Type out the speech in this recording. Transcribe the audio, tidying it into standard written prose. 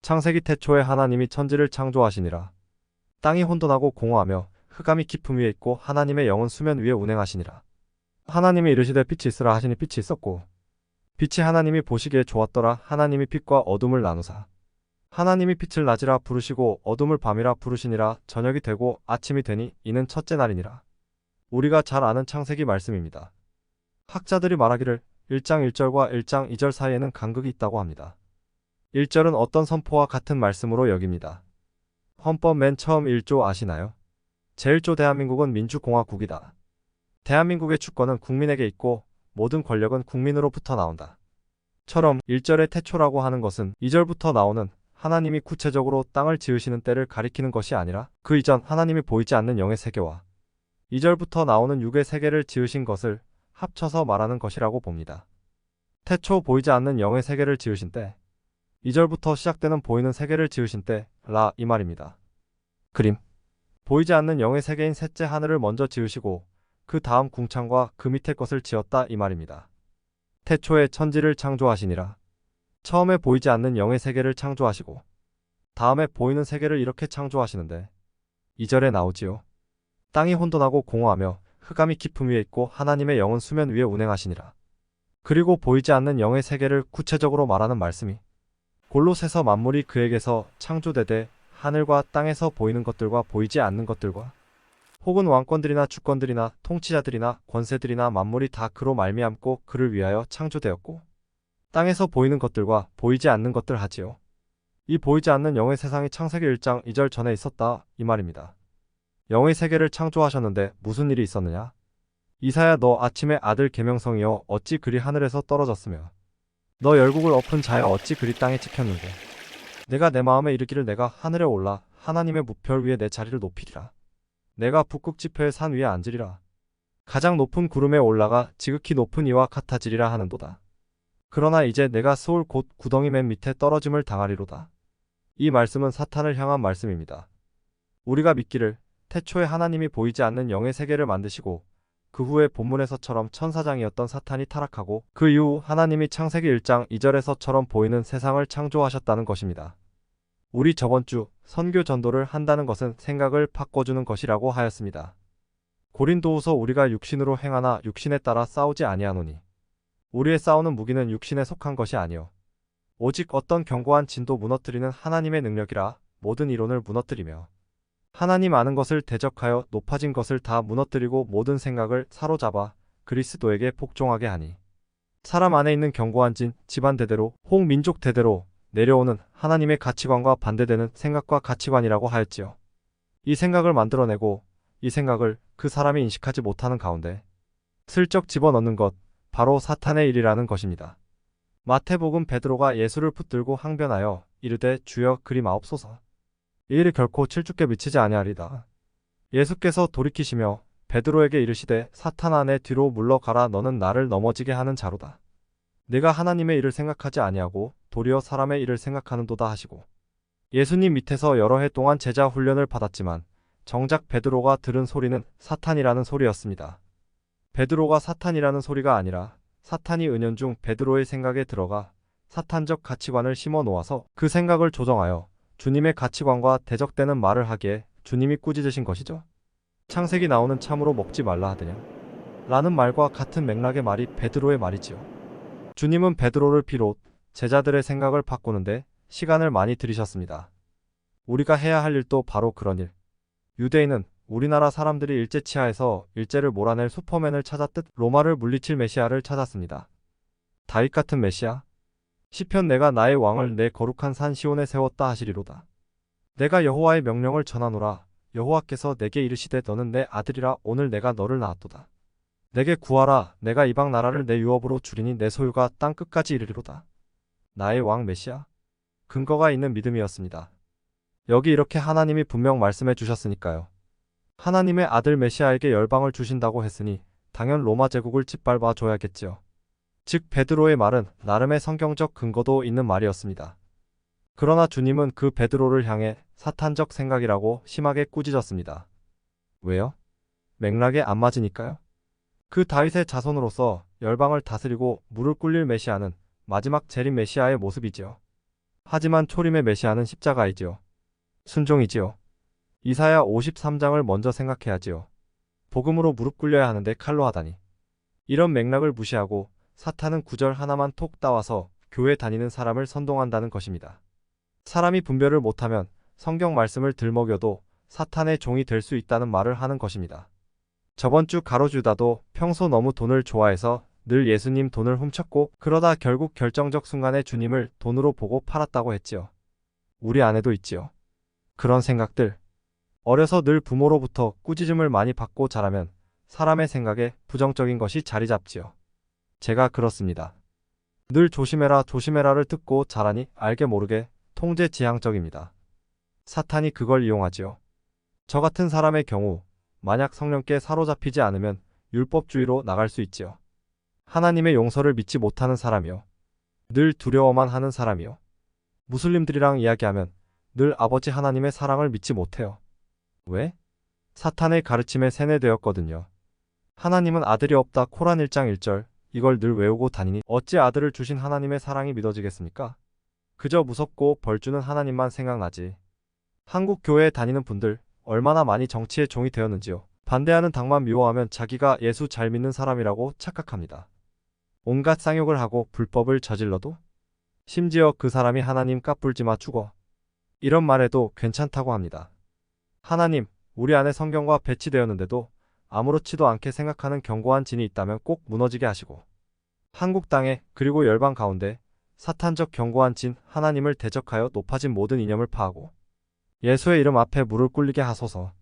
창세기 태초에 하나님이 천지를 창조하시니라. 땅이 혼돈하고 공허하며 흑암이 깊음 위에 있고 하나님의 영은 수면 위에 운행하시니라. 하나님이 이르시되 빛이 있으라 하시니 빛이 있었고 빛이 하나님이 보시기에 좋았더라. 하나님이 빛과 어둠을 나누사 하나님이 빛을 낮이라 부르시고 어둠을 밤이라 부르시니라. 저녁이 되고 아침이 되니 이는 첫째 날이니라. 우리가 잘 아는 창세기 말씀입니다. 학자들이 말하기를 1장 1절과 1장 2절 사이에는 간극이 있다고 합니다. 1절은 어떤 선포와 같은 말씀으로 여깁니다. 헌법 맨 처음 1조 아시나요? 제1조 대한민국은 민주공화국이다. 대한민국의 주권은 국민에게 있고 모든 권력은 국민으로부터 나온다. 처럼 1절의 태초라고 하는 것은 2절부터 나오는 하나님이 구체적으로 땅을 지으시는 때를 가리키는 것이 아니라 그 이전 하나님이 보이지 않는 영의 세계와 2절부터 나오는 육의 세계를 지으신 것을 합쳐서 말하는 것이라고 봅니다. 태초 보이지 않는 영의 세계를 지으신 때, 2절부터 시작되는 보이는 세계를 지으신 때, 라 이 말입니다. 그림. 보이지 않는 영의 세계인 셋째 하늘을 먼저 지으시고 그 다음 궁창과 그 밑에 것을 지었다 이 말입니다. 태초에 천지를 창조하시니라. 처음에 보이지 않는 영의 세계를 창조하시고 다음에 보이는 세계를 이렇게 창조하시는데 2절에 나오지요. 땅이 혼돈하고 공허하며 흑암이 깊음 위에 있고 하나님의 영은 수면 위에 운행하시니라. 그리고 보이지 않는 영의 세계를 구체적으로 말하는 말씀이 골로새서 만물이 그에게서 창조되되 하늘과 땅에서 보이는 것들과 보이지 않는 것들과 혹은 왕권들이나 주권들이나 통치자들이나 권세들이나 만물이 다 그로 말미암고 그를 위하여 창조되었고 땅에서 보이는 것들과 보이지 않는 것들 하지요. 이 보이지 않는 영의 세상이 창세기 1장 2절 전에 있었다 이 말입니다. 영의 세계를 창조하셨는데 무슨 일이 있었느냐? 이사야 너 아침에 아들 계명성이여 어찌 그리 하늘에서 떨어졌으며 너 열국을 엎은 자여 어찌 그리 땅에 찍혔는데 내가 내 마음에 이르기를 내가 하늘에 올라 하나님의 무별 위에 내 자리를 높이리라. 내가 북극 지폐의 산 위에 앉으리라. 가장 높은 구름에 올라가 지극히 높은 이와 같아지리라 하는도다. 그러나 이제 내가 스올 곧 구덩이 맨 밑에 떨어짐을 당하리로다. 이 말씀은 사탄을 향한 말씀입니다. 우리가 믿기를 태초에 하나님이 보이지 않는 영의 세계를 만드시고 그 후에 본문에서처럼 천사장이었던 사탄이 타락하고 그 이후 하나님이 창세기 1장 2절에서처럼 보이는 세상을 창조하셨다는 것입니다. 우리 저번 주 선교 전도를 한다는 것은 생각을 바꿔주는 것이라고 하였습니다. 고린도후서 우리가 육신으로 행하나 육신에 따라 싸우지 아니하노니 우리의 싸우는 무기는 육신에 속한 것이 아니요 오직 어떤 견고한 진도 무너뜨리는 하나님의 능력이라 모든 이론을 무너뜨리며 하나님 아는 것을 대적하여 높아진 것을 다 무너뜨리고 모든 생각을 사로잡아 그리스도에게 복종하게 하니 사람 안에 있는 견고한 진, 집안 대대로 혹 민족 대대로 내려오는 하나님의 가치관과 반대되는 생각과 가치관이라고 하였지요. 이 생각을 만들어내고 이 생각을 그 사람이 인식하지 못하는 가운데 슬쩍 집어넣는 것 바로 사탄의 일이라는 것입니다. 마태복음 베드로가 예수를 붙들고 항변하여 이르되 주여 그리 마옵소서. 이 일이 결코 칠주께 미치지 아니하리다. 예수께서 돌이키시며 베드로에게 이르시되 사탄 안에 뒤로 물러가라 너는 나를 넘어지게 하는 자로다. 네가 하나님의 일을 생각하지 아니하고 도리어 사람의 일을 생각하는도다 하시고 예수님 밑에서 여러 해 동안 제자 훈련을 받았지만 정작 베드로가 들은 소리는 사탄이라는 소리였습니다. 베드로가 사탄이라는 소리가 아니라 사탄이 은연중 베드로의 생각에 들어가 사탄적 가치관을 심어 놓아서 그 생각을 조정하여 주님의 가치관과 대적되는 말을 하기에 주님이 꾸짖으신 것이죠. 창세기 나오는 참으로 먹지 말라 하더냐 라는 말과 같은 맥락의 말이 베드로의 말이지요. 주님은 베드로를 비롯 제자들의 생각을 바꾸는데 시간을 많이 들이셨습니다. 우리가 해야 할 일도 바로 그런 일. 유대인은 우리나라 사람들이 일제 치하에서 일제를 몰아낼 슈퍼맨을 찾았듯 로마를 물리칠 메시아를 찾았습니다. 다윗 같은 메시아? 시편 내가 나의 왕을 내 거룩한 산 시온에 세웠다 하시리로다. 내가 여호와의 명령을 전하노라. 여호와께서 내게 이르시되 너는 내 아들이라 오늘 내가 너를 낳았도다. 내게 구하라. 내가 이방 나라를 내 유업으로 주리니 내 소유가 땅 끝까지 이르리로다. 나의 왕 메시아? 근거가 있는 믿음이었습니다. 여기 이렇게 하나님이 분명 말씀해 주셨으니까요. 하나님의 아들 메시아에게 열방을 주신다고 했으니 당연 로마 제국을 짓밟아 줘야겠지요. 즉 베드로의 말은 나름의 성경적 근거도 있는 말이었습니다. 그러나 주님은 그 베드로를 향해 사탄적 생각이라고 심하게 꾸짖었습니다. 왜요? 맥락에 안 맞으니까요. 그 다윗의 자손으로서 열방을 다스리고 물을 꿀릴 메시아는 마지막 재림 메시아의 모습이지요. 하지만 초림의 메시아는 십자가이지요. 순종이지요. 이사야 53장을 먼저 생각해야지요. 복음으로 무릎 꿇려야 하는데 칼로 하다니. 이런 맥락을 무시하고 사탄은 구절 하나만 톡 따와서 교회 다니는 사람을 선동한다는 것입니다. 사람이 분별을 못하면 성경 말씀을 들먹여도 사탄의 종이 될 수 있다는 말을 하는 것입니다. 저번 주 가로주다도 평소 너무 돈을 좋아해서 늘 예수님 돈을 훔쳤고 그러다 결국 결정적 순간에 주님을 돈으로 보고 팔았다고 했지요. 우리 안에도 있지요. 그런 생각들. 어려서 늘 부모로부터 꾸짖음을 많이 받고 자라면 사람의 생각에 부정적인 것이 자리 잡지요. 제가 그렇습니다. 늘 조심해라 조심해라를 듣고 자라니 알게 모르게 통제지향적입니다. 사탄이 그걸 이용하지요. 저 같은 사람의 경우 만약 성령께 사로잡히지 않으면 율법주의로 나갈 수 있지요. 하나님의 용서를 믿지 못하는 사람이요. 늘 두려워만 하는 사람이요. 무슬림들이랑 이야기하면 늘 아버지 하나님의 사랑을 믿지 못해요. 왜? 사탄의 가르침에 세뇌되었거든요. 하나님은 아들이 없다 코란 1장 1절 이걸 늘 외우고 다니니 어찌 아들을 주신 하나님의 사랑이 믿어지겠습니까? 그저 무섭고 벌주는 하나님만 생각나지. 한국 교회에 다니는 분들 얼마나 많이 정치의 종이 되었는지요. 반대하는 당만 미워하면 자기가 예수 잘 믿는 사람이라고 착각합니다. 온갖 쌍욕을 하고 불법을 저질러도 심지어 그 사람이 하나님 까불지마 죽어. 이런 말에도 괜찮다고 합니다. 하나님, 우리 안에 성경과 배치되었는데도 아무렇지도 않게 생각하는 견고한 진이 있다면 꼭 무너지게 하시고 한국 땅에 그리고 열방 가운데 사탄적 견고한 진 하나님을 대적하여 높아진 모든 이념을 파하고 예수의 이름 앞에 무릎 꿇리게 하소서.